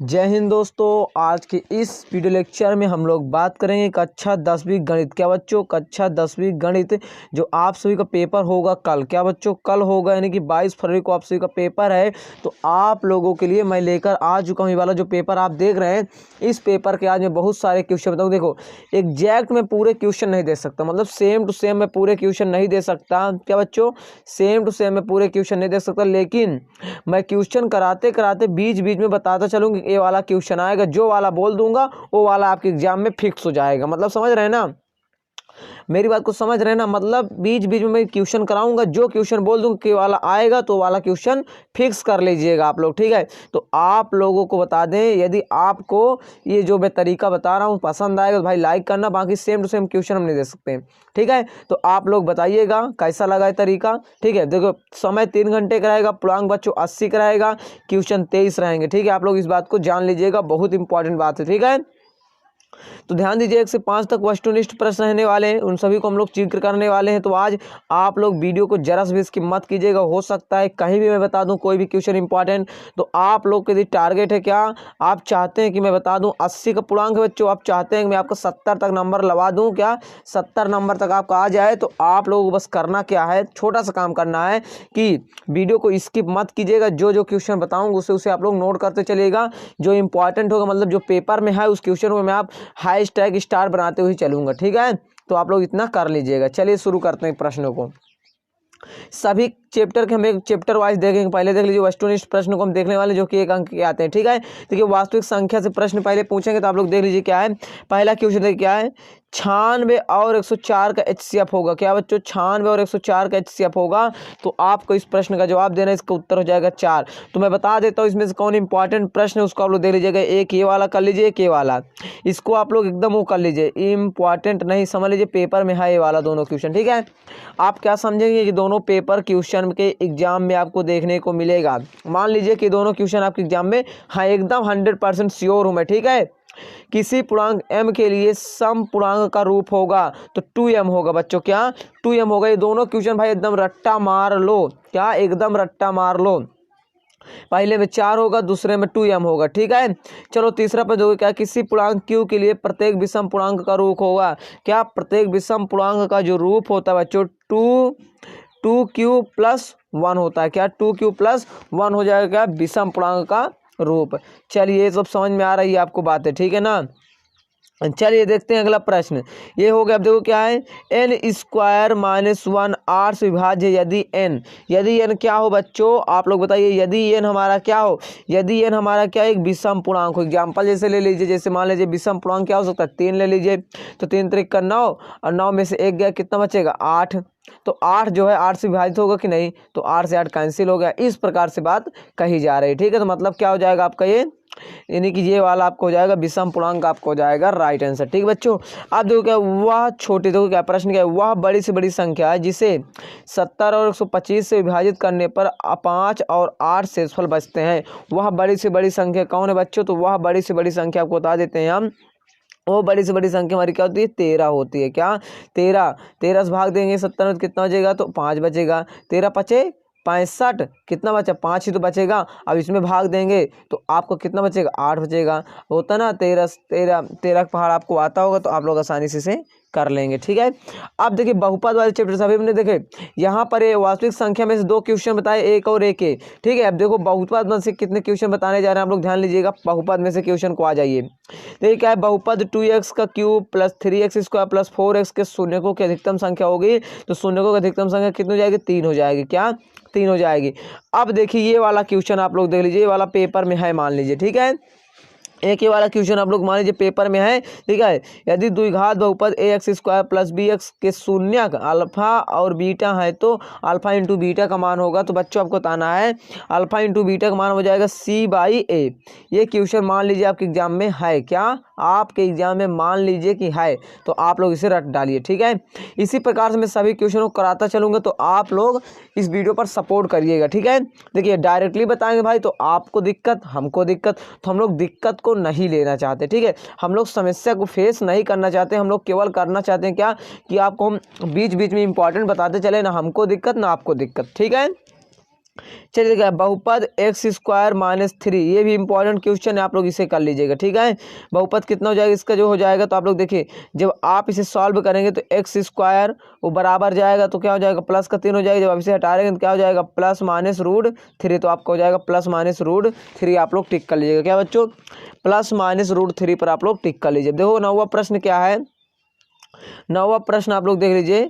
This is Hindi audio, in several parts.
जय हिंद दोस्तों। आज के इस वीडियो लेक्चर में हम लोग बात करेंगे कक्षा 10वीं गणित। क्या बच्चों, कक्षा 10वीं गणित जो आप सभी का पेपर होगा कल। क्या बच्चों, कल होगा, यानी कि 22 फरवरी को आप सभी का पेपर है। तो आप लोगों के लिए मैं लेकर आ चुका हूँ ये वाला जो पेपर आप देख रहे हैं। इस पेपर के आज मैं बहुत सारे क्वेश्चन बताऊँ। देखो, एग्जैक्ट में पूरे क्वेश्चन नहीं दे सकता, मतलब सेम टू सेम मैं पूरे क्वेश्चन नहीं दे सकता। क्या बच्चों, सेम टू सेम मैं पूरे क्वेश्चन नहीं दे सकता, लेकिन मैं क्वेश्चन कराते कराते बीच बीच में बताता चलूँगा ये वाला क्वेश्चन आएगा, जो वाला बोल दूंगा वो वाला आपके एग्जाम में फिक्स हो जाएगा। मतलब समझ रहे हैं ना, मेरी बात को समझ रहे हैं ना। मतलब बीच बीच में मैं क्वेश्चन कराऊंगा, जो क्वेश्चन बोल दूंगा कि वाला आएगा तो वाला क्वेश्चन फिक्स कर लीजिएगा आप लोग, ठीक है। तो आप लोगों को बता दें, यदि आपको ये जो मैं तरीका बता रहा हूँ पसंद आएगा तो भाई लाइक करना, बाकी सेम टू सेम क्वेश्चन हम नहीं दे सकते, ठीक है। तो आप लोग बताइएगा कैसा लगा है तरीका, ठीक है। देखो, समय 3 घंटे का रहेगा, पूर्णांक बच्चों 80 का रहेगा, क्वेश्चन 23 रहेंगे, ठीक है। आप लोग इस बात को जान लीजिएगा, बहुत इंपॉर्टेंट बात है, ठीक है। तो ध्यान दीजिए, 1 से 5 तक वस्तुनिष्ठ प्रश्न रहने वाले हैं, उन सभी को हम लोग जिक्र करने वाले हैं। तो आज आप लोग वीडियो को जरा से भी स्किप मत कीजिएगा। हो सकता है कहीं भी मैं बता दूं कोई भी क्वेश्चन इंपॉर्टेंट, तो आप लोग के लिए टारगेट है क्या, आप चाहते हैं कि मैं बता दूं 80 का पूर्णांक है बच्चों, आप चाहते हैं कि मैं आपका 70 तक नंबर लगा दूं, क्या 70 नंबर तक आपका आ जाए। तो आप लोगों को बस करना क्या है, छोटा सा काम करना है कि वीडियो को स्किप मत कीजिएगा। जो जो क्वेश्चन बताऊंगा उसे आप लोग नोट करते चलिएगा। जो इंपॉर्टेंट होगा, मतलब जो पेपर में है उस क्वेश्चन को मैं आप हैशटैग स्टार बनाते हुए चलूंगा, ठीक है। तो आप लोग इतना कर लीजिएगा। चलिए शुरू करते हैं प्रश्नों को। सभी चैप्टर के हम एक चैप्टर वाइज देखेंगे। पहले देख लीजिए, वस्तुनिष्ठ प्रश्न को हम देखने वाले जो कि 1 अंक के आते हैं, ठीक है। देखिए, वास्तविक संख्या से प्रश्न पहले पूछेंगे, तो आप लोग देख लीजिए क्या है। पहला क्वेश्चन देखिए क्या है, 96 और 104 का HCF होगा। क्या बच्चों, 96 और 104 का HCF होगा। तो आपको इस प्रश्न का जवाब देना है, इसका उत्तर हो जाएगा 4। तो मैं बता देता हूँ इसमें से कौन इंपॉर्टेंट प्रश्न है, उसको आप लोग देख लीजिएगा। एक ये वाला कर लीजिए, एक ये वाला, इसको आप लोग एकदम वो कर लीजिए, इंपॉर्टेंट नहीं समझ लीजिए, पेपर में है ये वाला दोनों क्वेश्चन, ठीक है। आप क्या समझेंगे कि दोनों पेपर क्वेश्चन के एग्जाम में आपको देखने को मिलेगा। मान लीजिए कि दोनों क्वेश्चन आपके एग्जाम में, हाँ एकदम 100% श्योर हूं मैं, ठीक है। किसी पूर्णांक m के लिए सम पूर्णांक का रूप होगा, तो 2m होगा बच्चों। क्या 2m होगा। ये दोनों क्वेश्चन भाई एकदम रट्टा मार लो, क्या एकदम रट्टा मार लो। पहले में 4 होगा, दूसरे में 2m होगा, ठीक है। चलो तीसरा पद होगा क्या, किसी पूर्णांक q के लिए प्रत्येक विषम पूर्णांक का रूप होगा। क्या प्रत्येक विषम पूर्णांक का जो रूप होता है बच्चों 2q + 1 होता है। क्या 2q + 1 हो जाएगा क्या, विषम पूर्णांक का रूप। चलिए ये सब समझ में आ रही है आपको बातें, ठीक है ना। चलिए देखते हैं अगला प्रश्न। ये हो गया, अब देखो क्या है, n² - 1 8 से विभाज्य यदि n क्या हो बच्चों, आप लोग बताइए। यदि n हमारा क्या हो, यदि n हमारा क्या एक विषम पूर्णांक हो। एग्जाम्पल जैसे ले लीजिए, जैसे मान लीजिए विषम पूर्णांक क्या हो सकता है, 3 ले लीजिए। तो 3 त्रिक का 9, और 9 में से 1 गया, कितना बचेगा 8। तो 8 जो है 8 से विभाजित होगा कि नहीं, तो 8 से 8 कैंसिल हो गया। इस प्रकार से बात कही जा रही है, ठीक है। तो मतलब क्या हो जाएगा आपका ये, यानी कि ये वाला आपको हो जाएगा विषम पूर्णांक, आपको हो जाएगा राइट आंसर, ठीक बच्चों। अब देखो क्या, वह छोटी, देखो क्या प्रश्न क्या है, वह बड़ी से बड़ी संख्या है जिसे 70 और 125 से विभाजित करने पर 5 और 8 शेषफल बचते हैं। वह बड़ी से बड़ी संख्या कौन है बच्चों, तो वह बड़ी से बड़ी संख्या आपको बता देते हैं हम। वो बड़ी से बड़ी संख्या हमारी क्या होती है, 13 होती है। क्या 13 से भाग देंगे 70 में तो कितना बचेगा, तो 5 बचेगा। 13 पचे 65, कितना बचा 5 ही तो बचेगा। अब इसमें भाग देंगे तो आपको कितना बचेगा, 8 बचेगा। होता ना 13 का पहाड़ आपको आता होगा, तो आप लोग आसानी से कर लेंगे, ठीक है। अब देखिए बहुपद वाले चैप्टर सभी में देखे, यहाँ पर ये वास्तविक संख्या में से 2 क्वेश्चन बताए, एक और एक है, ठीक है। अब देखो बहुपद में से कितने क्वेश्चन बताने जा रहे हैं, आप लोग ध्यान लीजिएगा। बहुपद में से क्वेश्चन को आ जाइए। देखिए क्या है, बहुपद 2x का क्यूब + 3x² + 4x के शून्यकों की अधिकतम संख्या होगी। तो शून्यकों की अधिकतम संख्या कितनी हो जाएगी, 3 हो जाएगी। क्या 3 हो जाएगी। अब देखिए ये वाला क्वेश्चन आप लोग देख लीजिए, ये वाला पेपर में है मान लीजिए, ठीक है। एक ही वाला क्वेश्चन आप लोग मान लीजिए पेपर में है, ठीक है। यदि द्विघात बहुपद ax² + bx के शून्यक अल्फा और बीटा है, तो अल्फा × बीटा का मान होगा। तो बच्चों आपको बताना है अल्फा × बीटा का मान हो जाएगा c/a। ये क्वेश्चन मान लीजिए आपके एग्जाम में है। क्या आपके एग्जाम में मान लीजिए कि है, तो आप लोग इसे रट डालिए, ठीक है। इसी प्रकार से मैं सभी क्वेश्चनों को कराता चलूंगा, तो आप लोग इस वीडियो पर सपोर्ट करिएगा, ठीक है। देखिए डायरेक्टली बताएंगे भाई, तो आपको दिक्कत, हमको दिक्कत, तो हम लोग दिक्कत को नहीं लेना चाहते, ठीक है। हम लोग समस्या को फेस नहीं करना चाहते, हम लोग केवल करना चाहते हैं क्या, कि आपको हम बीच बीच में इंपॉर्टेंट बताते चले, ना हमको दिक्कत ना आपको दिक्कत, ठीक है। चलिए देखिए बहुपद एक्स स्क्वायर माइनस 3, ये भी इंपॉर्टेंट क्वेश्चन है, आप लोग इसे कर लीजिएगा। ठीक है, बहुपद कितना हो जाएगा इसका जो हो जाएगा, तो आप लोग देखिए जब आप इसे सॉल्व करेंगे तो एक्स स्क्वायर वो बराबर जाएगा तो क्या हो जाएगा प्लस का 3 हो जाएगा, जब आप इसे हटा देंगे तो क्या हो जाएगा प्लस माइनस रूट 3, तो आपका हो जाएगा प्लस माइनस रूट 3, आप लोग टिक कर लीजिएगा। क्या बच्चों, प्लस माइनस रूट 3 पर आप लोग टिक कर लीजिए। देखो 9वां प्रश्न क्या है, 9वां प्रश्न आप लोग देख लीजिए,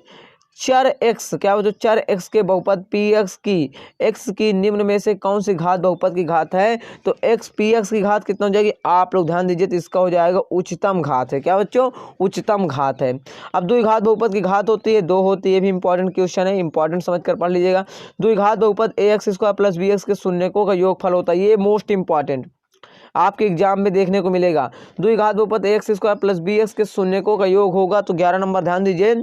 चर x, क्या वो जो चर x के बहुपद px की x की निम्न में से कौन सी घात बहुपद की घात है, तो x px की घात कितना हो जाएगी, आप लोग ध्यान दीजिए, तो इसका हो जाएगा उच्चतम घात है। क्या बच्चों, उच्चतम घात है। अब द्विघात बहुपद की घात होती है 2 होती है, ये भी इंपॉर्टेंट क्वेश्चन है, इंपॉर्टेंट समझ कर पढ़ लीजिएगा। द्विघात बहुपद ax स्क्वायर प्लस bx के शून्यकों का योगफल होता है, ये मोस्ट इंपॉर्टेंट आपके एग्जाम में देखने को मिलेगा। द्विघात बहुपद x square plus b x के शून्यकों का योग होगा, तो 11 नंबर ध्यान दीजिए,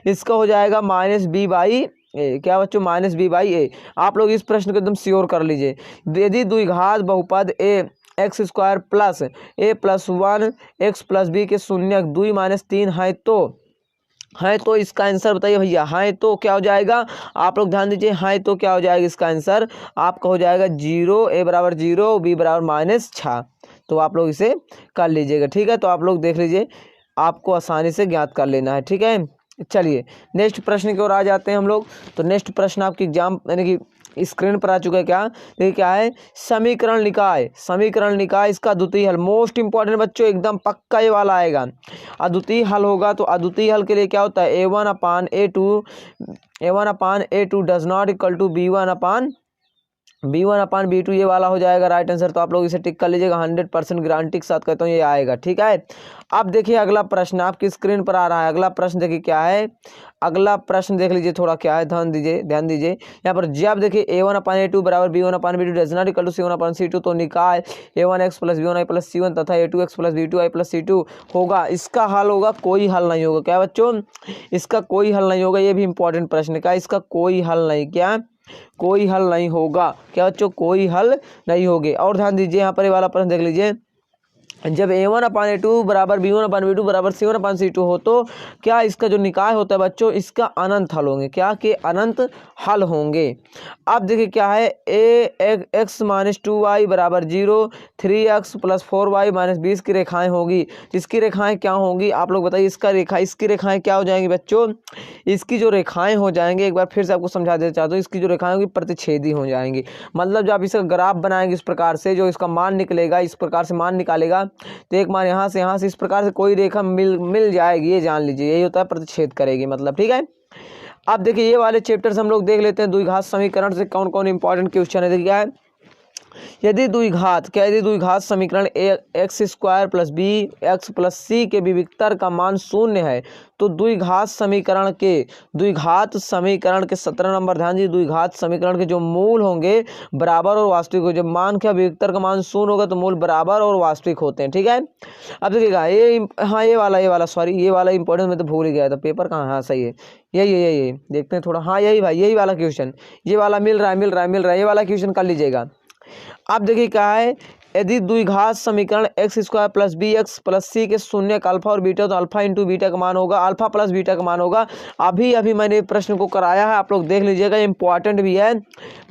इसका हो जाएगा माइनस बी बाई ए। क्या बच्चों, माइनस बी बाई ए। आप लोग इस प्रश्न को एकदम श्योर कर लीजिए। यदि द्विघात बहुपद ए एक्स स्क्वायर प्लस ए प्लस 1 एक्स प्लस बी के शून्यक 2 माइनस 3 है तो इसका आंसर बताइए भैया, है तो क्या हो जाएगा, आप लोग ध्यान दीजिए, है तो क्या हो जाएगा इसका आंसर आपका हो जाएगा 0, ए बराबर 0, बी बराबर -6, तो आप लोग इसे कर लीजिएगा। ठीक है, तो आप लोग देख लीजिए, आपको आसानी से ज्ञात कर लेना है। ठीक है, चलिए नेक्स्ट प्रश्न की ओर आ जाते हैं हम लोग। तो नेक्स्ट प्रश्न आपकी एग्जाम यानी कि स्क्रीन पर आ चुका है। क्या देखिए, क्या है, समीकरण निकाय, समीकरण निकाय इसका अद्वितीय हल, मोस्ट इंपॉर्टेंट बच्चों, एकदम पक्का ये वाला आएगा। अद्वितीय हल होगा, तो अद्वितीय हल के लिए क्या होता है, a1/a2 does not equal to b1/b2, ये वाला हो जाएगा राइट आंसर। तो आप लोग इसे टिक कर लीजिएगा, 100% गारंटी के साथ कहता हूँ ये आएगा। ठीक है, अब देखिए अगला प्रश्न आपकी स्क्रीन पर आ रहा है। अगला प्रश्न देखिए क्या है, अगला प्रश्न देख लीजिए थोड़ा क्या है, ध्यान दीजिए यहाँ पर जब देखिए a1/a2 बराबर b1/b2 does not equal to c1/c2, तो निकाय a1x plus b1i plus c1 तथा a2x plus b2i plus c2 होगा। इसका हल होगा, कोई हल नहीं होगा। क्या बच्चों, इसका कोई हल नहीं होगा, ये भी इंपॉर्टेंट प्रश्न का, इसका कोई हल नहीं, क्या कोई हल नहीं होगा। क्या बच्चों, कोई हल नहीं होगे। और ध्यान दीजिए यहाँ पर ये वाला प्रश्न देख लीजिए, जब a1/a2 बराबर b1/b2 बराबर c1/c2 हो, तो क्या इसका जो निकाय होता है बच्चों, इसका अनंत हल होंगे, क्या के अनंत हल होंगे। अब देखिए क्या है, x माइनस 2y बराबर 0, 3x प्लस 4y माइनस 20 की रेखाएं होगी। इसकी रेखाएं क्या होंगी, आप लोग बताइए, इसकी रेखाएं क्या हो जाएंगी बच्चों, इसकी जो रेखाएं हो जाएंगी, एक बार फिर से आपको समझा देना चाहता हूँ, इसकी जो रेखाएं होंगी प्रतिच्छेदी हो जाएंगी। मतलब जब आप इसका ग्राफ बनाएंगे इस प्रकार से, जो इसका मान निकलेगा, इस प्रकार से मान निकालेगा, तो एक मान यहाँ से इस प्रकार से कोई रेखा मिल जाएगी, ये जान लीजिए, यही होता है प्रतिच्छेद करेगी मतलब। ठीक है, अब देखिए ये वाले चैप्टर से हम लोग देख लेते हैं द्विघात समीकरण से कौन कौन इंपॉर्टेंट क्वेश्चन है। देखिए क्या है, यदि द्विघात समीकरण x square plus b x plus c के विविक्तर का मान 0 है, तो द्विघात समीकरण के 17 नंबर ध्यान दीजिए, द्विघात समीकरण के जो मूल होंगे बराबर और वास्तविक हो। जब मान क्या विविक्तर का मान 0 होगा तो मूल बराबर और वास्तविक होते हैं। ठीक है, अब देखिएगा ये वाला इंपॉर्टेंट, मैं तो भूल ही गया था, पेपर कहाँ, हाँ सही है, यही देखते हैं थोड़ा, हाँ यही भाई, यही वाला क्वेश्चन, ये वाला मिल रहा है, ये वाला क्वेश्चन कर लीजिएगा। अब देखिए क्या है, यदि द्विघात समीकरण x square plus b x plus c के शून्यक अल्फा और बीटा, तो अल्फा इंटू बीटा का मान होगा, अल्फा प्लस बीटा का मान होगा। अभी मैंने प्रश्न को कराया है, आप लोग देख लीजिएगा, इंपॉर्टेंट भी है,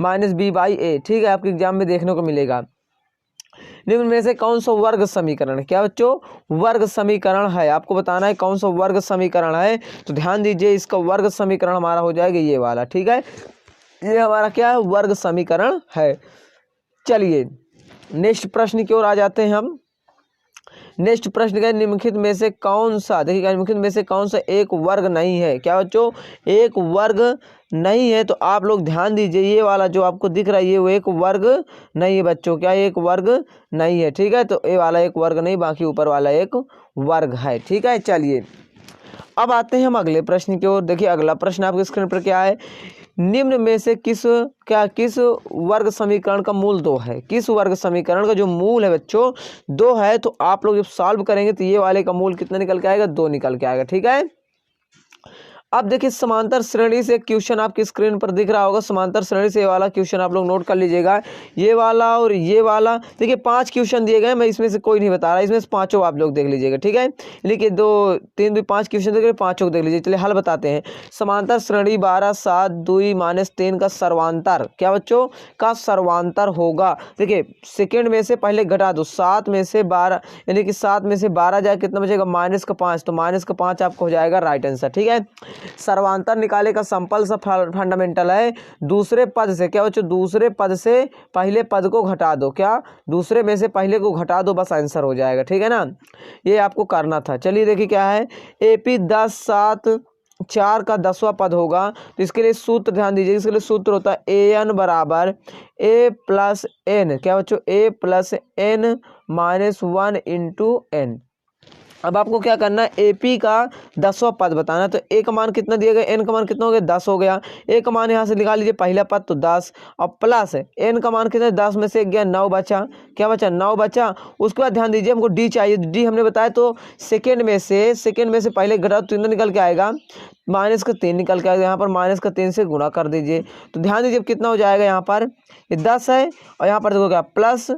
-b/a। ठीक है, आपके एग्जाम में देखने को मिलेगा। निम्न में से कौन सा वर्ग समीकरण, क्या बच्चों, वर्ग समीकरण है, आपको बताना है कौन सा वर्ग समीकरण है। तो ध्यान दीजिए, इसका वर्ग समीकरण हमारा हो जाएगा ये वाला। ठीक है, ये हमारा क्या है, वर्ग समीकरण है। चलिए नेक्स्ट प्रश्न की ओर आ जाते हैं हम। नेक्स्ट प्रश्न का निम्नलिखित में से कौन सा, देखिए निम्नलिखित में से कौन सा एक वर्ग नहीं है। क्या बच्चों, एक वर्ग नहीं है, तो आप लोग ध्यान दीजिए, ये वाला जो आपको दिख रहा है ये वो एक वर्ग नहीं है बच्चों, क्या एक वर्ग नहीं है। ठीक है, तो ये वाला एक वर्ग नहीं, बाकी ऊपर वाला एक वर्ग है। ठीक है, चलिए अब आते हैं हम अगले प्रश्न की ओर। देखिए अगला प्रश्न आपके स्क्रीन पर क्या है, निम्न में से किस वर्ग समीकरण का मूल 2 है। किस वर्ग समीकरण का जो मूल है बच्चों 2 है, तो आप लोग जब सॉल्व करेंगे तो ये वाले का मूल कितना निकल के आएगा, 2 निकल के आएगा। ठीक है, अब देखिए समांतर श्रेणी से क्वेश्चन आपकी स्क्रीन पर दिख रहा होगा। समांतर श्रेणी से ये वाला क्वेश्चन आप लोग नोट कर लीजिएगा, ये वाला और ये वाला। देखिए 5 क्वेश्चन दिए गए, मैं इसमें से कोई नहीं बता रहा, इसमें से पांचों आप लोग देख लीजिएगा, ठीक है। लेकिन 2 3 2 5 क्वेश्चन देख रहे, पांचों को देख लीजिए। चलिए हल बताते हैं। समांतर श्रेणी 12 7 2 -3 का सर्वांतर क्या बच्चों का सर्वांतर होगा। देखिए सेकेंड में से पहले घटा दो, 7 में से 12 यानी कि 7 में से 12 जाए कितना बचेगा -5, तो -5 आपको हो जाएगा राइट आंसर, ठीक है। सर्वांतर निकाले का सिंपल सा फंडामेंटल है, दूसरे पद से क्या बच्चों, दूसरे पद से पहले पद को घटा दो, क्या दूसरे में से पहले को घटा दो, बस आंसर हो जाएगा, ठीक है ना। ये आपको करना था। चलिए देखिए क्या है, AP 10 7 4 का 10वां पद होगा, तो इसके लिए सूत्र ध्यान दीजिए। इसके लिए सूत्र होता है AN बराबर A प्लस N, क्या बच्चों A plus N -1 into N। अब आपको क्या करना है, AP का 10वां पद बताना। तो A का मान कितना दिया गया, N का मान कितना हो गया 10 हो गया। A का मान यहाँ से निकाल लीजिए, पहला पद तो 10 और प्लस N का मान कितना, 10 में से 1 गया 9 बचा, क्या बचा 9 बचा। उसके बाद ध्यान दीजिए हमको D चाहिए, D हमने बताया तो सेकेंड में से पहले घटा तो कितना निकल के आएगा, -3 निकल के आएगा। यहाँ पर -3 से गुणा कर दीजिए, तो ध्यान दीजिए कितना हो जाएगा, यहाँ पर ये 10 है और यहाँ पर देखो क्या प्लस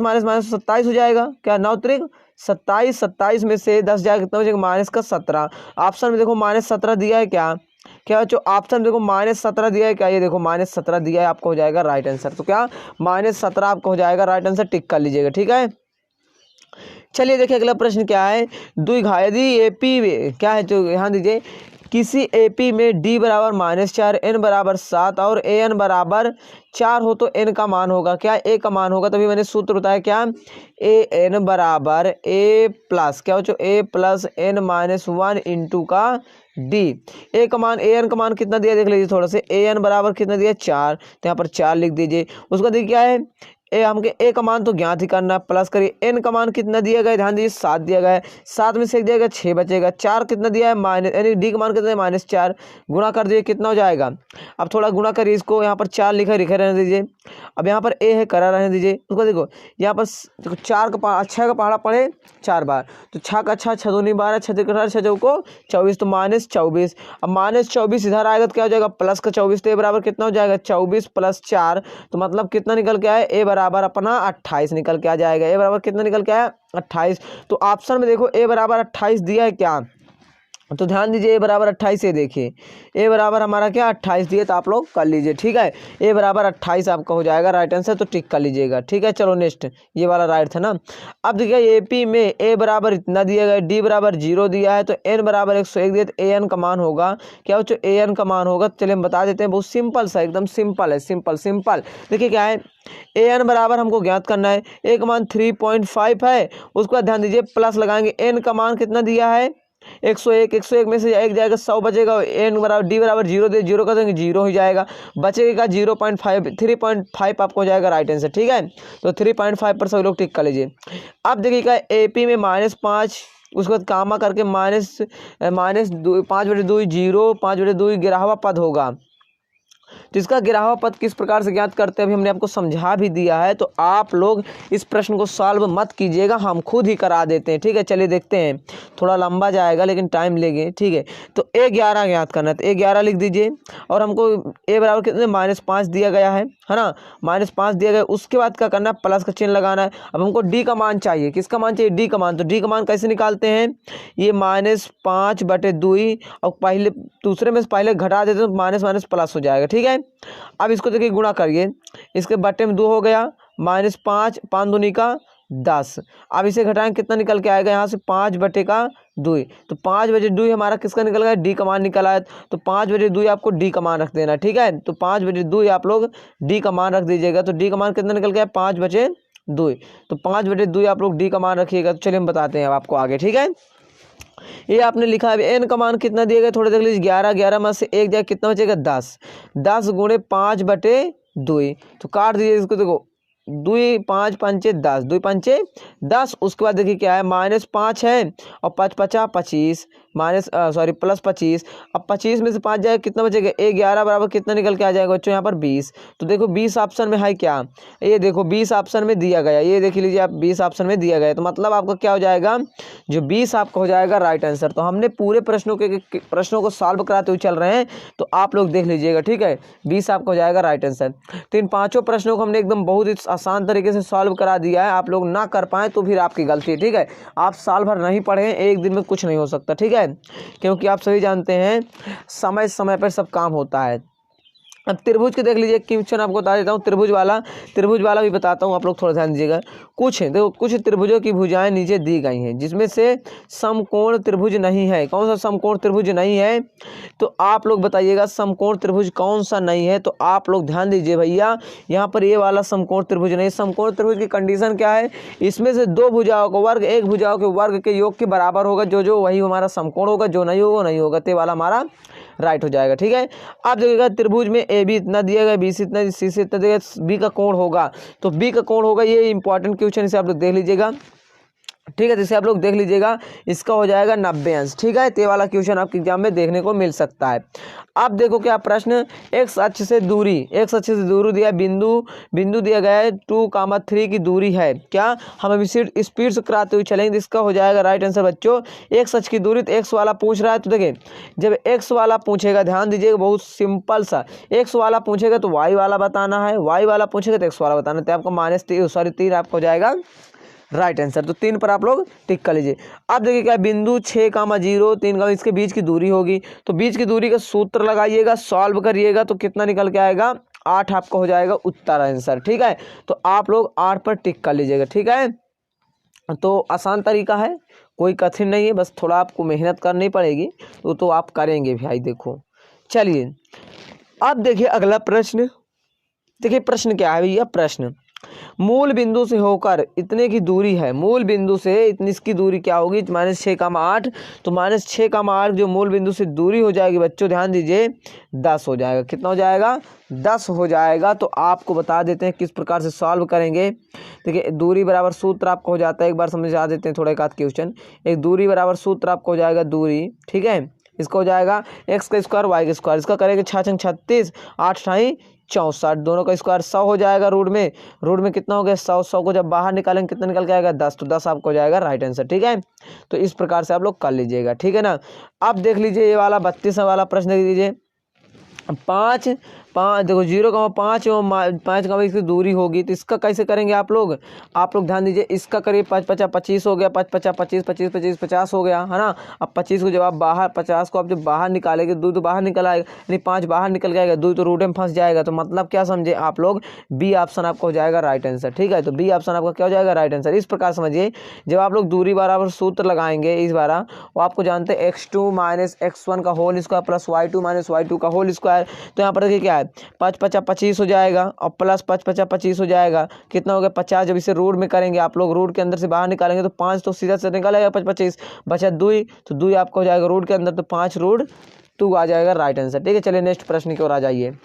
माइनस 27 हो जाएगा, क्या 9 त्रिक 27, 27 में से 10 जाएगा कितना हो जाएगा -17। ऑप्शन में देखो -17 दिया है, क्या क्या बच्चों ऑप्शन देखो -17 दिया है, क्या ये देखो -17 दिया है, आपको हो जाएगा राइट आंसर। तो क्या -17 आपको हो जाएगा राइट आंसर, टिक कर लीजिएगा, ठीक है। चलिए देखिए अगला प्रश्न क्या है, यदि AP क्या है, तो ध्यान दीजिए किसी AP में D बराबर -4 N बराबर 7 और AN बराबर 4 हो तो N का मान होगा, क्या A का मान होगा। तभी मैंने सूत्र बताया क्या, AN बराबर A प्लस क्या बच्चों A प्लस N -1 इंटू का D। A का मान AN का मान कितना दिया देख लीजिए थोड़ा से, AN बराबर कितना दिया 4, तो यहाँ पर 4 लिख दीजिए। उसका देखिए क्या है, हमके A का मान तो ज्ञात ही करना, प्लस करिए N का मान कितना दिया गया, ध्यान दीजिए 7 दिया गया है, 7 में से 1 दिया गया 6 बचेगा, 4 कितना दिया है माइनस, यानी D का मान कितना है -4, गुणा कर दीजिए कितना हो जाएगा। अब थोड़ा गुणा करिए इसको, यहाँ पर 4 लिखे रहने दीजिए। अब यहाँ पर A है करा रहने दीजिए, उसको देखो यहाँ पर 4 का 6 का पहाड़ा पड़े 4 बार, तो 6 का 6 6 दूनी 12 6 3 18 6 चौको 24, तो -24। अब -24 इधर आएगा तो क्या हो जाएगा प्लस का 24, तो A बराबर कितना हो जाएगा 24 + 4, तो मतलब कितना निकल के आए, A बराबर अपना 28 निकल के आ जाएगा। A बराबर कितना निकल के आया 28। तो ऑप्शन में देखो A बराबर 28 दिया है, क्या तो ध्यान दीजिए A बराबर 28 से देखिए A बराबर हमारा क्या 28 दिए, तो आप लोग कर लीजिए, ठीक है। A बराबर 28 आपका हो जाएगा राइट आंसर, तो टिक कर लीजिएगा, ठीक है। चलो नेक्स्ट, ये वाला राइट था ना। अब देखिए AP में A बराबर इतना दिया गया, D बराबर 0 दिया है, तो N बराबर 101 दिया, तो AN का मान होगा क्या बच्चों AN का मान होगा। चलिए हम बता देते हैं, बहुत सिंपल सा, एकदम सिंपल है, सिंपल। देखिए क्या है, AN बराबर हमको ज्ञात करना है, A का मान 3.5 है। उसके बाद ध्यान दीजिए प्लस लगाएंगे, N का मान कितना दिया है 101 में से 1 जाएगा 100 बचेगा, N बराबर D बराबर 0 दे, 0 कर देंगे 0 हो जाएगा, बचेगा 0.5, 3.5 आपको हो जाएगा राइट आंसर, ठीक है। तो 3.5 पर सभी लोग टिक कर लीजिए। अब देखिएगा AP में -5, उसके बाद कामा करके -5/2 0, 5/2 गिरावा पद होगा। तो इसका गिरावा पद किस प्रकार से ज्ञात करते हैं अभी हमने आपको समझा भी दिया है, तो आप लोग इस प्रश्न को सॉल्व मत कीजिएगा, हम खुद ही करा देते हैं, ठीक है। चलिए देखते हैं, थोड़ा लंबा जाएगा लेकिन टाइम लेंगे, ठीक है। तो A11 ज्ञात करना है, तो A11 लिख दीजिए, और हमको A बराबर कितने -5 दिया गया है ना, -5 दिया गया। उसके बाद क्या करना है, प्लस का चिन्ह लगाना है। अब हमको D का मान चाहिए, किसका मान चाहिए D का मान, तो D का मान कैसे निकालते हैं, ये -5/2 और पहले दूसरे में से पहले घटा देते हैं तो माइनस प्लस हो जाएगा, ठीक है। अब इसको देखिए गुणा करिए, इसके बट्टे में 2 हो गया, -5 5 दूनी का 10। अब इसे घटाएं कितना निकल के आएगा, यहाँ से 5/2, तो 5/2 हमारा किसका निकल गया, D का मान निकल आया। तो 5/2 आपको D का मान रख देना, ठीक है। तो 5/2 आप लोग D का मान रख दीजिएगा, तो D का मान कितना निकल गया 5/2, तो 5/2 आप लोग D का मान रखिएगा। तो चलिए हम बताते हैं अब आपको आगे, ठीक है। ये आपने लिखा है N का मान कितना दिया गया, थोड़ा देख लीजिए, 11 में से 1 जाए कितना बचेगा 10 गुणे 5/2, तो काट दीजिए इसको, देखो 2 5 5 10, 2 5 10। उसके बाद देखिए क्या है, -5 है और 5 5 25, माइनस प्लस 25। अब 25 में से 5 जाएगा कितना बचेगा, 11 बराबर कितना निकल के आ जाएगा बच्चों यहाँ पर 20। तो देखो 20 ऑप्शन में है क्या, ये देखो 20 ऑप्शन में दिया गया, ये देख लीजिए आप 20 ऑप्शन में दिया गया, तो मतलब आपका क्या हो जाएगा, जो 20 आपका हो जाएगा राइट आंसर। तो हमने पूरे प्रश्नों को सॉल्व कराते हुए चल रहे हैं, तो आप लोग देख लीजिएगा, ठीक है। 20 आपका हो जाएगा राइट आंसर। तो इन पांचों प्रश्नों को हमने एकदम बहुत ही आसान तरीके से सॉल्व करा दिया है। आप लोग ना कर पाए तो फिर आपकी गलती है, ठीक है। आप साल भर नहीं पढ़े, एक दिन में कुछ नहीं हो सकता, ठीक है, क्योंकि आप सभी जानते हैं समय समय पर सब काम होता है। अब त्रिभुज के देख लीजिए, क्वेश्चन आपको बता देता हूँ, त्रिभुज वाला भी बताता हूँ, आप लोग थोड़ा ध्यान दीजिएगा। देखो कुछ त्रिभुजों की भुजाएं नीचे दी गई हैं, जिसमें से समकोण त्रिभुज नहीं है। कौन सा समकोण त्रिभुज नहीं है, तो आप लोग बताइएगा समकोण त्रिभुज कौन सा नहीं है। तो आप लोग ध्यान दीजिए भैया, यहाँ पर ये वाला समकोण त्रिभुज नहीं। समकोण त्रिभुज की कंडीशन क्या है, इसमें से दो भुजाओं का वर्ग एक भुजाओं के वर्ग के योग के बराबर होगा, जो वही हमारा समकोण होगा, जो नहीं होगा नहीं होगा, तो वाला हमारा राइट हो जाएगा, ठीक है। आप देखिएगा त्रिभुज में ए बी इतना दिया गया, बी सी इतना, सी से इतना दिया, बी का कोण होगा, तो बी का कोण होगा, ये इंपॉर्टेंट क्वेश्चन, इसे आप लोग देख लीजिएगा, ठीक है। जैसे आप लोग देख लीजिएगा, इसका हो जाएगा 90 अंश, ठीक है। ये वाला क्वेश्चन आपके एग्जाम में देखने को मिल सकता है। अब देखो क्या प्रश्न, एक्स अक्ष से दूरी दिया, बिंदु दिया गया है 2,3 की दूरी है, क्या हम अभी स्पीड से कराते हुए चलेंगे, इसका हो जाएगा राइट आंसर बच्चों। एक्स अक्ष की दूरी, तो एक्स वाला पूछ रहा है, तो देखिए जब एक्स वाला पूछेगा, ध्यान दीजिएगा, बहुत सिंपल सा, एक्स वाला पूछेगा तो वाई वाला बताना है, वाई वाला पूछेगा तो एक्स वाला बताना है, तो आपका -3 आपका हो जाएगा राइट आंसर। तो 3 पर आप लोग टिक कर लीजिए। अब देखिए क्या, बिंदु 6,0 3 का इसके बीच की दूरी होगी, तो बीच की दूरी का सूत्र लगाइएगा, सॉल्व करिएगा, तो कितना निकल के आएगा, 8 आपका हो जाएगा उत्तर आंसर, ठीक है। तो आप लोग 8 पर टिक कर लीजिएगा, ठीक है। तो आसान तरीका है, कोई कठिन नहीं है, बस थोड़ा आपको मेहनत करनी पड़ेगी, तो आप करेंगे भाई। देखो चलिए, अब देखिए अगला प्रश्न, देखिए प्रश्न क्या है भैया, प्रश्न मूल बिंदु से होकर इतने की दूरी है, मूल बिंदु से इतनी इसकी दूरी क्या होगी, -6,8, तो -6,8 जो मूल बिंदु से दूरी हो जाएगी बच्चों, ध्यान दीजिए 10 हो जाएगा। कितना हो जाएगा, 10 हो जाएगा। तो आपको बता देते हैं किस प्रकार से सॉल्व करेंगे। देखिए दूरी बराबर सूत्र आपको हो जाता है, एक बार समझा देते हैं थोड़ा एक आध क्वेश्चन। एक दूरी बराबर सूत्र आपको हो जाएगा, दूरी, ठीक है, इसका हो जाएगा x का स्क्वायर y का स्क्वायर, इसका करेंगे 6 × 36, 8 × 64, दोनों का स्क्वायर 100 हो जाएगा। रूट में कितना हो गया, 100 को जब बाहर निकालेंगे कितना निकल के आएगा, 10, तो 10 आपको हो जाएगा राइट आंसर, ठीक है। तो इस प्रकार से आप लोग कर लीजिएगा, ठीक है ना। अब देख लीजिए ये वाला 32 वाला प्रश्न देख लीजिए, 5 देखो 0,5 और 5 का इसकी दूरी होगी, तो इसका कैसे करेंगे आप लोग ध्यान दीजिए। इसका करिए 5 × 5 = 25 हो गया, 5 × 5 = 25, 25 × 25 = 50 हो गया, है ना। अब 25 को जब आप बाहर, 50 को आप जब बाहर निकालेंगे, 2 तो बाहर निकल आएगा, नहीं 5 बाहर निकल जाएगा, 2 तो रूट में फंस जाएगा। तो मतलब क्या समझे आप लोग, बी ऑप्शन आपका हो जाएगा राइट आंसर, ठीक है। तो बी ऑप्शन आपका क्या हो जाएगा, राइट आंसर। इस प्रकार समझिए, जब आप लोग दूरी बराबर सूत्र लगाएंगे इस बार, वो आपको जानते हैं x2 - x1 का whole square plus y2 - y2 का होल स्क्वायर। तो यहाँ पर देखिए क्या है, 5 × 5 = 25 हो जाएगा, और प्लस 5 × 5 = 25 हो जाएगा। कितना हो गया, 50। जब इसे रूट में करेंगे आप लोग, रूट के अंदर से बाहर निकालेंगे, तो 5 तो सीधा से निकालेगा, 5 × 25 बचा 2, तो 2 आपका हो जाएगा रूट के अंदर, तो 5√2 आ जाएगा राइट आंसर, ठीक है। चलिए नेक्स्ट प्रश्न की ओर आ जाइए।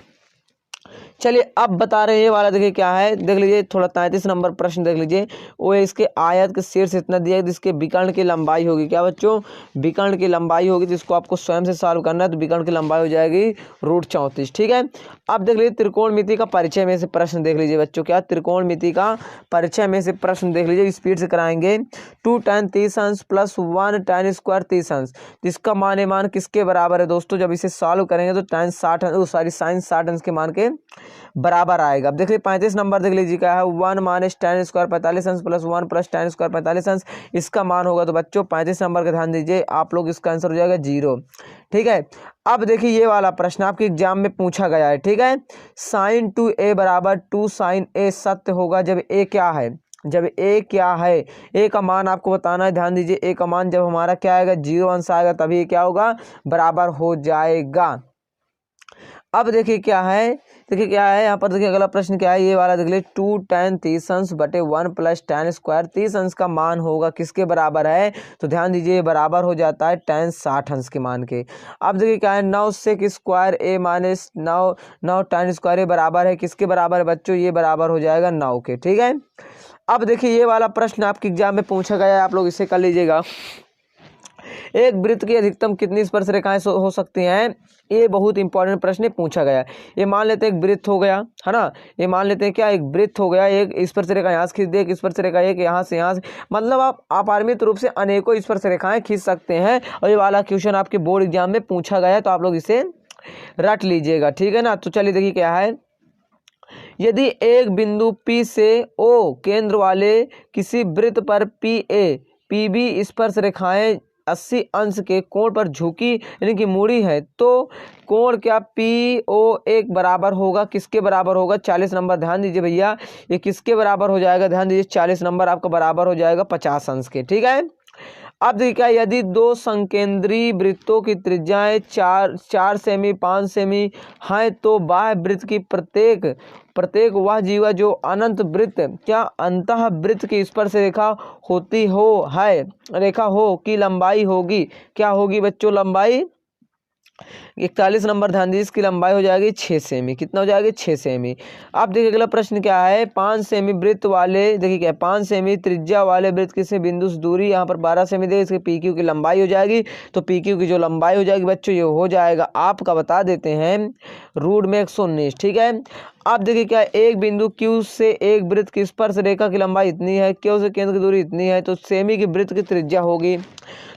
चलिए अब बता रहे हैं, ये वाला देखिए क्या है, देख लीजिए थोड़ा 33 नंबर प्रश्न देख लीजिए। वो इसके आयत के शीर्ष इतना दिया है, जिसके विकर्ण की लंबाई होगी, क्या बच्चों, विकर्ण की लंबाई होगी, जिसको आपको स्वयं से सॉल्व करना है। तो विकर्ण की लंबाई हो जाएगी √34, ठीक है। अब देख लीजिए त्रिकोणमिति का परिचय में से प्रश्न देख लीजिए बच्चों, क्या त्रिकोणमिति का परिचय में से प्रश्न देख लीजिए, स्पीड से कराएंगे। 2 tan 30 अंश प्लस 1 tan स्क्वायर 30 अंश, इसका मान किसके बराबर है दोस्तों। जब इसे सॉल्व करेंगे तो tan 60 sin 60 अंश के मान के बराबर आएगा। अब देखिए 35 नंबर देख लीजिए क्या है, 1 - tan स्क्वायर 45 अंश प्लस 1 + tan स्क्वायर 45 अंश, इसका मान होगा। तो बच्चों 35 नंबर का ध्यान दीजिए आप लोग, इसका आंसर हो जाएगा 0, ठीक है। अब देखिए ये वाला प्रश्न आपके एग्जाम में पूछा गया है, ठीक है। sin 2a = 2 sin a सत्य होगा जब a क्या है, जब a क्या है, a का मान आपको बताना है। ध्यान दीजिए a का मान जब हमारा क्या आएगा, 0 अंश आएगा, तभी क्या होगा, बराबर हो जाएगा। अब देखिए क्या है, यहाँ पर देखिए अगला प्रश्न क्या है, ये वाला देख लीजिए 2 tan 30 अंश बटे 1 + tan स्क्वायर 30 अंश का मान होगा किसके बराबर है। तो ध्यान दीजिए ये बराबर हो जाता है tan 60 अंश के मान के। अब देखिए क्या है, 9 sec square a - 9 tan square a बराबर है किसके बराबर है बच्चों, ये बराबर हो जाएगा 9 के, ठीक है। अब देखिए ये वाला प्रश्न आपके एग्जाम में पूछा गया है, आप लोग इसे कर लीजिएगा। एक वृत्त की अधिकतम कितनी स्पर्श रेखाएं हो सकती हैं? ये बहुत इंपॉर्टेंट प्रश्न पूछा गया। ये मान लेते हैं एक वृत्त हो गया है ना, ये मान लेते हैं क्या, एक वृत्त हो गया, एक स्पर्श रेखा यहाँ से खींच दे, एक स्पर्श रेखा एक यहाँ से, मतलब आप अपारमित रूप से अनेकों स्पर्श रेखाएं खींच सकते हैं। और ये वाला क्वेश्चन आपके बोर्ड एग्जाम में पूछा गया है, तो आप लोग इसे रट लीजिएगा, ठीक है ना। तो चलिए देखिए क्या है, यदि एक बिंदु P से O केंद्र वाले किसी वृत्त पर PA PB स्पर्श रेखाएं 80 अंश के कोण पर झुकी यानी कि मुड़ी है, तो कोण क्या PO एक बराबर होगा, किसके बराबर होगा? 40 नंबर। ध्यान दीजिए भैया, ये किसके बराबर हो जाएगा? ध्यान दीजिए, 40 नंबर आपका बराबर हो जाएगा 50 अंश के, ठीक है। अब देखिए क्या, यदि दो संकेंद्री वृत्तों की त्रिज्याएं 4 सेमी 5 सेमी हैं, तो बाह्य वृत्त की प्रत्येक वह जीवा जो अनंत वृत्त क्या अंतः वृत्त की स्पर्श रेखा हो की लंबाई होगी, क्या होगी बच्चों? लंबाई 41 नंबर। ध्यान दीजिए, इसकी लंबाई हो जाएगी 6 सेमी। कितना हो जाएगी? 6 सेमी। अब देखिए अगला प्रश्न क्या है, 5 सेमी वृत्त वाले, देखिए क्या 5 सेमी त्रिज्या वाले वृत्त किसी बिंदु से दूरी यहाँ पर 12 सेमी दे, इसकी PQ की लंबाई हो जाएगी। तो PQ की जो लंबाई हो जाएगी बच्चों, ये हो जाएगा आपका, बता देते हैं, रूट में 119, ठीक है। अब देखिए क्या, एक बिंदु Q से एक वृत्त की स्पर्श रेखा की लंबाई इतनी है, Q से केंद्र की दूरी इतनी है, तो सेमी की वृत्त की त्रिज्या होगी,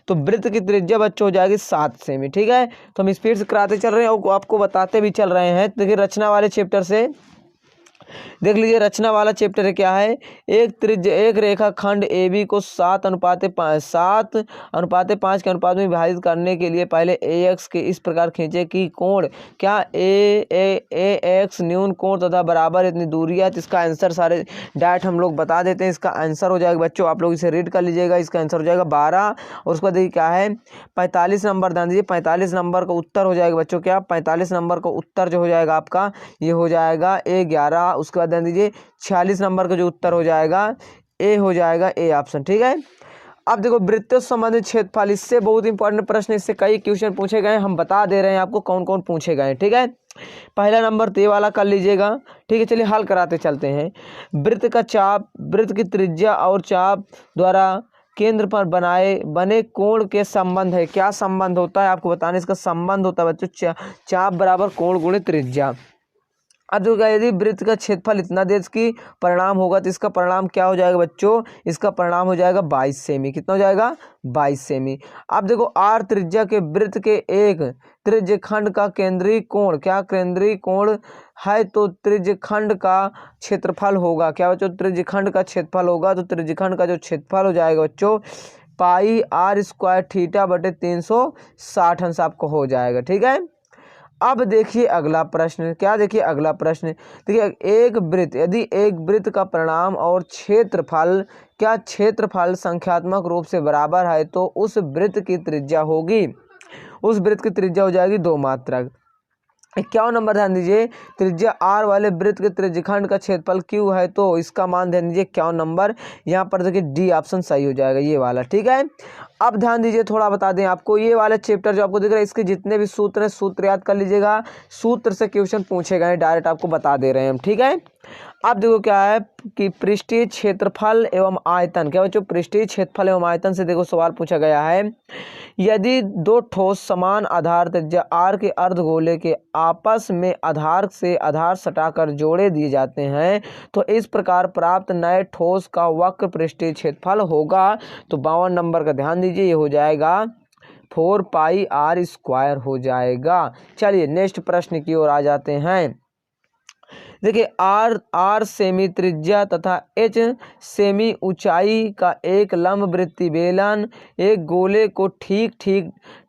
तो वृत्त की त्रिज्या बच्चों हो जाएगी 7 सेमी, ठीक है। तो हम स्पीड से कराते चल रहे हैं और आपको बताते भी चल रहे हैं। देखिए रचना वाले चैप्टर से देख लीजिए, रचना वाला चैप्टर क्या है, एक रेखा खंड AB को 7:5 के अनुपात में विभाजित करने के लिए पहले AX के इस प्रकार खींचे कि कोण क्या AX न्यून कोण तथा बराबर इतनी दूरी है। तो इसका आंसर सारे डायरेक्ट हम लोग बता देते हैं। इसका आंसर हो जाएगा बच्चों, आप लोग इसे रीड कर लीजिएगा, इसका आंसर हो जाएगा 12। और उसका देखिए क्या है, 45 नंबर। ध्यान दीजिए, 45 नंबर का उत्तर हो जाएगा बच्चों क्या, 45 नंबर का उत्तर जो हो जाएगा आपका, ये हो जाएगा A11। उसके बाद ध्यान दीजिए 46 नंबर का जो उत्तर हो जाएगा ए हो जाएगा ए ऑप्शन, ठीक है। अब देखो वृत्तों से संबंधित क्षेत्रफल, इससे बहुत इंपॉर्टेंट प्रश्न, इससे कई क्वेश्चन पूछे गए, हम बता दे रहे हैं आपको कौन कौन पूछे गए, ठीक है। पहला नंबर तो ये वाला कर लीजिएगा, ठीक है। चलिए हल कराते चलते हैं। वृत्त का चाप, वृत्त की त्रिज्या और चाप द्वारा केंद्र पर बने कोण के संबंध है। क्या संबंध होता है आपको बताने, इसका संबंध होता है बच्चों चाप बराबर कोण गुणित त्रिज्या। अब जो यदि वृत्त का क्षेत्रफल इतना दे, इसकी परिणाम होगा, तो इसका परिणाम क्या हो जाएगा बच्चों, इसका परिणाम हो जाएगा 22 सेमी। कितना हो जाएगा? 22 सेमी। अब देखो R त्रिज्या के वृत्त के एक त्रिज्यखंड का केंद्रीय कोण, क्या केंद्रीय कोण है, तो त्रिज्यखंड का क्षेत्रफल होगा, क्या बच्चों? त्रिज्यखंड का क्षेत्रफल होगा, तो त्रिज्यखंड का जो क्षेत्रफल हो जाएगा बच्चों पाई R² थीटा बटे 360 अंश आपको हो जाएगा, ठीक है। अब देखिए अगला प्रश्न, क्या देखिए अगला प्रश्न, देखिए एक वृत्त, यदि एक वृत्त का परिणाम और क्षेत्रफल, क्या क्षेत्रफल संख्यात्मक रूप से बराबर है, तो उस वृत्त की त्रिज्या होगी, उस वृत्त की त्रिज्या हो जाएगी 2 मात्रक। 51 नंबर। ध्यान दीजिए, त्रिज्या R वाले वृत्त के त्रिज्यखंड का क्षेत्रफल Q है, तो इसका मान ध्यान दीजिए 51 नंबर। यहाँ पर देखिए D ऑप्शन सही हो जाएगा, ये वाला, ठीक है। अब ध्यान दीजिए, थोड़ा बता दें आपको, ये वाला चैप्टर जो आपको दिख रहा है, इसके जितने भी सूत्र हैं, सूत्र याद कर लीजिएगा, सूत्र से क्वेश्चन पूछे गए, डायरेक्ट आपको बता दे रहे हैं हम, ठीक है। अब देखो क्या है कि पृष्ठीय क्षेत्रफल एवं आयतन, क्या बच्चों? पृष्ठीय क्षेत्रफल एवं आयतन से देखो सवाल पूछा गया है, यदि दो ठोस समान आधार त्रिज्या R के अर्धगोले के आपस में आधार से आधार सटाकर जोड़े दिए जाते हैं, तो इस प्रकार प्राप्त नए ठोस का वक्र पृष्ठीय क्षेत्रफल होगा। तो 52 नंबर का ध्यान दीजिए, ये हो जाएगा 4 पाई R² हो जाएगा। चलिए नेक्स्ट प्रश्न की ओर आ जाते हैं। देखिए R सेमी त्रिज्या तथा H सेमी ऊंचाई का एक लंबवृत्तीय बेलन एक गोले को ठीक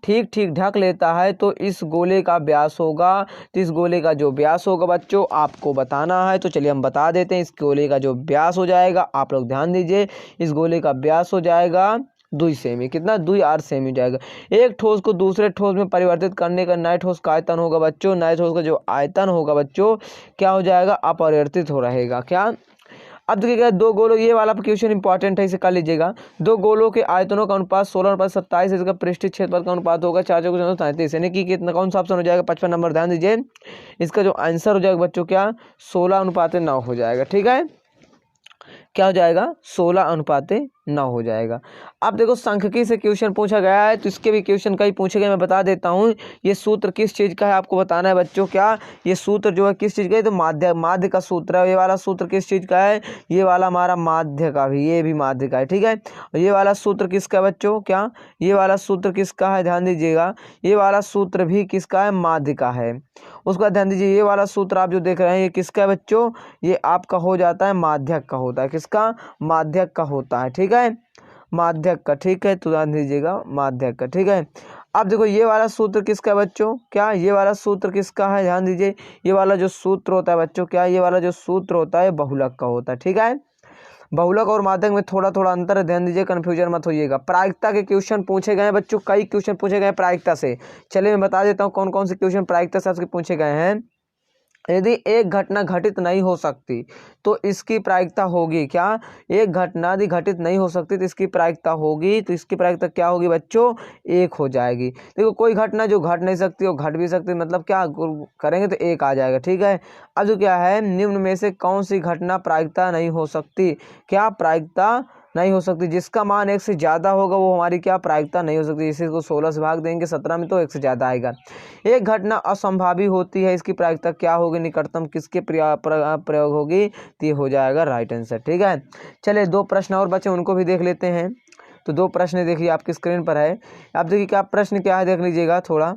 ठीक ढक लेता है, तो इस गोले का व्यास होगा, तो इस गोले का जो व्यास होगा बच्चों आपको बताना है। तो चलिए हम बता देते हैं, इस गोले का जो व्यास हो जाएगा, आप लोग ध्यान दीजिए, इस गोले का व्यास हो जाएगा 2 सेमी। कितना? 2 R सेमी हो जाएगा। एक ठोस को दूसरे ठोस में परिवर्तित करने का नए ठोस का आयतन होगा बच्चों, नए ठोस का जो आयतन होगा बच्चों क्या हो जाएगा? अपरिवर्तित हो रहेगा। क्या? अब देखिएगा, दो गोलों, ये वाला क्वेश्चन इंपॉर्टेंट है, इसे कर लीजिएगा। दो गोलों के आयतनों का अनुपात 16:27, इसका पृष्ठीय क्षेत्रफल का अनुपात होगा 4×37, यानी कि कितना, कौन सा ऑप्शन हो जाएगा? 55 नंबर। ध्यान दीजिए, इसका जो आंसर हो जाएगा बच्चों क्या 16:9 हो जाएगा, ठीक है। क्या हो जाएगा 16:9 हो जाएगा। अब देखो सांख्यिकी से क्वेश्चन पूछा गया है तो इसके भी क्वेश्चन कई पूछे गए, मैं बता देता हूँ। ये सूत्र किस चीज़ का है आपको बताना है बच्चों। क्या ये सूत्र जो है किस चीज़ का है, तो माध्य का सूत्र है। ये वाला सूत्र किस चीज़ का है, ये वाला हमारा माध्य का भी, ये भी माध्य का है, ठीक है। और ये वाला सूत्र किसका है बच्चों, क्या ये वाला सूत्र किसका है, ध्यान दीजिएगा, ये वाला सूत्र भी किसका है, माध्य का है। उसके बाद ध्यान दीजिए, ये वाला सूत्र आप जो देख रहे हैं ये किसका है बच्चों, ये आपका हो जाता है माध्यक का होता है। किसका, माध्यक का होता है, ठीक है, माध्यक का, ठीक है। तो ध्यान दीजिएगा माध्यक का, ठीक है। अब देखो ये वाला सूत्र किसका है बच्चों, क्या ये वाला सूत्र किसका है, ध्यान दीजिए, ये वाला जो सूत्र होता है बच्चों, क्या ये वाला जो सूत्र होता है बहुलक का होता है, ठीक है। बहुलक और माध्यक में थोड़ा थोड़ा अंतर है, ध्यान दीजिए, कंफ्यूजन मत होइएगा। प्रायिकता के क्वेश्चन पूछे गए हैं बच्चों, कई क्वेश्चन पूछे गए हैं प्रायिकता से। चलिए मैं बता देता हूँ कौन कौन से क्वेश्चन प्रायिकता से आपके पूछे गए हैं। यदि एक घटना घटित नहीं हो सकती तो इसकी प्रायिकता होगी, क्या एक घटना यदि घटित नहीं हो सकती तो इसकी प्रायिकता होगी, तो इसकी प्रायिकता क्या होगी बच्चों, 1 हो जाएगी। देखो कोई घटना जो घट नहीं सकती वो घट भी सकती, मतलब क्या करेंगे तो 1 आ जाएगा, ठीक है। अब जो क्या है, निम्न में से कौन सी घटना प्रायिकता नहीं हो सकती, क्या प्रायिकता नहीं हो सकती, जिसका मान 1 से ज़्यादा होगा वो हमारी क्या प्रायिकता नहीं हो सकती। इसी को 16 से भाग देंगे 17 में तो 1 से ज़्यादा आएगा। एक घटना असंभावी होती है, इसकी प्रायिकता क्या होगी, निकटतम किसके प्रयोग होगी, तो ये हो जाएगा राइट आंसर, ठीक है। चलिए 2 प्रश्न और बचे, उनको भी देख लेते हैं। तो 2 प्रश्न देखिए आपकी स्क्रीन पर है, आप देखिए क्या प्रश्न क्या है, देख लीजिएगा थोड़ा।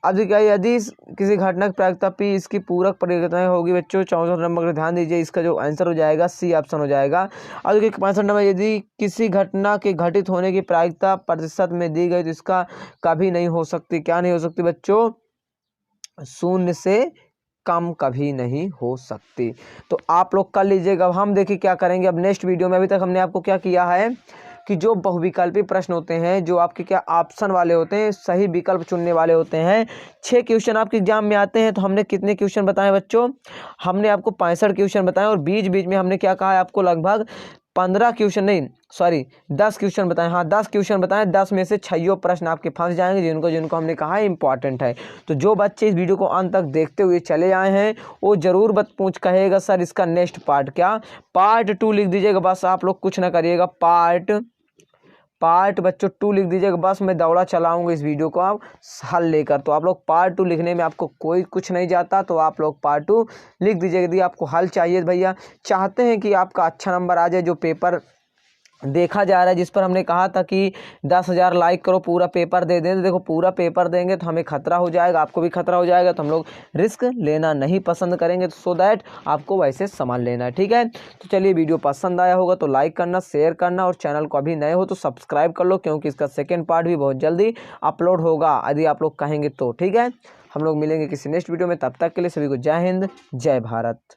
अब देखिए यदि किसी घटना की प्रायिकता P इसकी पूरक परिघटनाएं होगी बच्चों 64 नंबर का, ध्यान दीजिए इसका जो आंसर हो जाएगा सी ऑप्शन हो जाएगा। अब देखिए 65 नंबर, यदि किसी घटना के घटित होने की प्रायिकता प्रतिशत में दी गई तो इसका कभी नहीं हो सकती, क्या नहीं हो सकती बच्चों, 0 से कम कभी नहीं हो सकती। तो आप लोग कर लीजिएगा। अब हम देखिए क्या करेंगे अब नेक्स्ट वीडियो में। अभी तक हमने आपको क्या किया है कि जो बहुविकल्पी प्रश्न होते हैं, जो आपके क्या ऑप्शन वाले होते हैं, सही विकल्प चुनने वाले होते हैं, 6 क्वेश्चन आपके एग्जाम में आते हैं। तो हमने कितने क्वेश्चन बताए बच्चों, हमने आपको 65 क्वेश्चन बताए, और बीच बीच में हमने क्या कहा है आपको, लगभग 15 क्वेश्चन नहीं सॉरी 10 क्वेश्चन बताए, हाँ 10 क्वेश्चन बताएं। 10 में से 6 प्रश्न आपके फंस जाएंगे, जिनको हमने कहा है इंपॉर्टेंट है। तो जो बच्चे इस वीडियो को अंत तक देखते हुए चले आए हैं वो जरूर पूछ कहेगा सर इसका नेक्स्ट पार्ट, क्या पार्ट 2 लिख दीजिएगा, बस आप लोग कुछ ना करिएगा, पार्ट बच्चों 2 लिख दीजिएगा, बस मैं दौड़ा चलाऊंगा इस वीडियो को आप हल लेकर। तो आप लोग पार्ट 2 लिखने में आपको कोई कुछ नहीं जाता, तो आप लोग पार्ट 2 लिख दीजिएगा। यदि आपको हल चाहिए भैया, चाहते हैं कि आपका अच्छा नंबर आ जाए, जो पेपर देखा जा रहा है जिस पर हमने कहा था कि 10,000 लाइक करो पूरा पेपर दे दें, तो देखो पूरा पेपर देंगे तो हमें खतरा हो जाएगा, आपको भी खतरा हो जाएगा, तो हम लोग रिस्क लेना नहीं पसंद करेंगे, तो सो दैट आपको वैसे सामान लेना है, ठीक है। तो चलिए वीडियो पसंद आया होगा तो लाइक करना, शेयर करना, और चैनल को अभी नए हो तो सब्सक्राइब कर लो, क्योंकि इसका सेकेंड पार्ट भी बहुत जल्दी अपलोड होगा यदि आप लोग कहेंगे तो, ठीक है। हम लोग मिलेंगे किसी नेक्स्ट वीडियो में, तब तक के लिए सभी को जय हिंद जय भारत।